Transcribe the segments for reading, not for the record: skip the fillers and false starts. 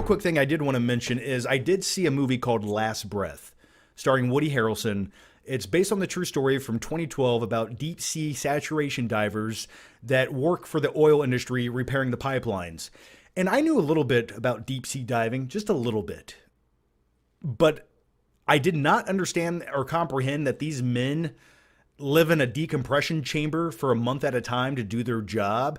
quick thing I did want to mention is I did see a movie called Last Breath, starring Woody Harrelson. It's based on the true story from 2012 about deep sea saturation divers that work for the oil industry repairing the pipelines. And I knew a little bit about deep sea diving, just a little bit. But I did not understand or comprehend that these men live in a decompression chamber for a month at a time to do their job.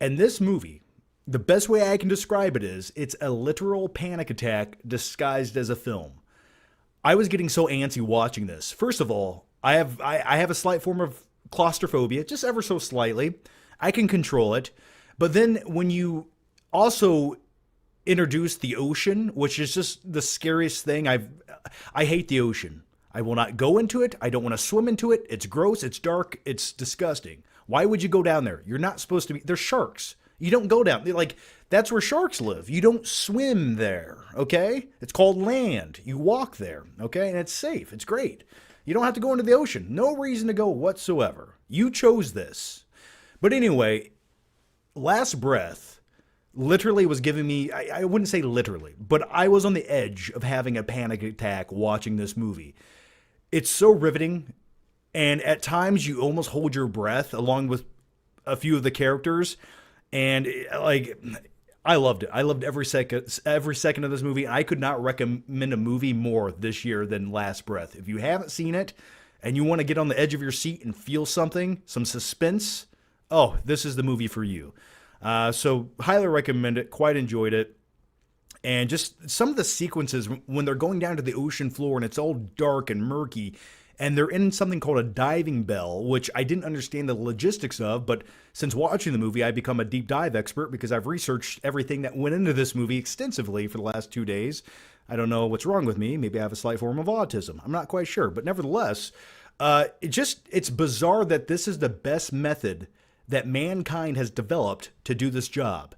And this movie, the best way I can describe it is it's a literal panic attack disguised as a film. I was getting so antsy watching this. First of all, I have a slight form of claustrophobia, just ever so slightly. I can control it. But then when you also introduce the ocean, which is just the scariest thing, I hate the ocean. I will not go into it. I don't want to swim into it. It's gross, it's dark, it's disgusting. Why would you go down there? You're not supposed to be. There's sharks. You don't go down. Like, that's where sharks live. You don't swim there, okay? It's called land. You walk there, okay? And it's safe. It's great. You don't have to go into the ocean. No reason to go whatsoever. You chose this. But anyway, Last Breath literally was giving me, I wouldn't say literally, but I was on the edge of having a panic attack watching this movie. It's so riveting, and at times you almost hold your breath along with a few of the characters, and like I loved it. I loved every second of this movie. I could not recommend a movie more this year than Last Breath. If you haven't seen it and you want to get on the edge of your seat and feel something, some suspense, oh, this is the movie for you. So highly recommend it. Quite enjoyed it. And just some of the sequences when they're going down to the ocean floor and it's all dark and murky, and they're in something called a diving bell, which I didn't understand the logistics of, but since watching the movie, I become a deep dive expert because I've researched everything that went into this movie extensively for the last 2 days. I don't know what's wrong with me. Maybe I have a slight form of autism. I'm not quite sure, but nevertheless, it's bizarre that this is the best method that mankind has developed to do this job.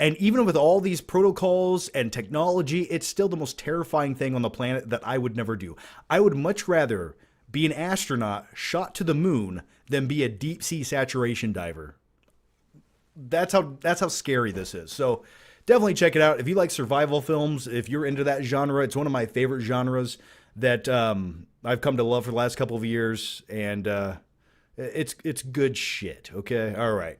And even with all these protocols and technology, it's still the most terrifying thing on the planet that I would never do. I would much rather be an astronaut shot to the moon than be a deep sea saturation diver. That's how scary this is. So definitely check it out. If you like survival films, if you're into that genre, it's one of my favorite genres that I've come to love for the last couple of years. And it's good shit. Okay. All right.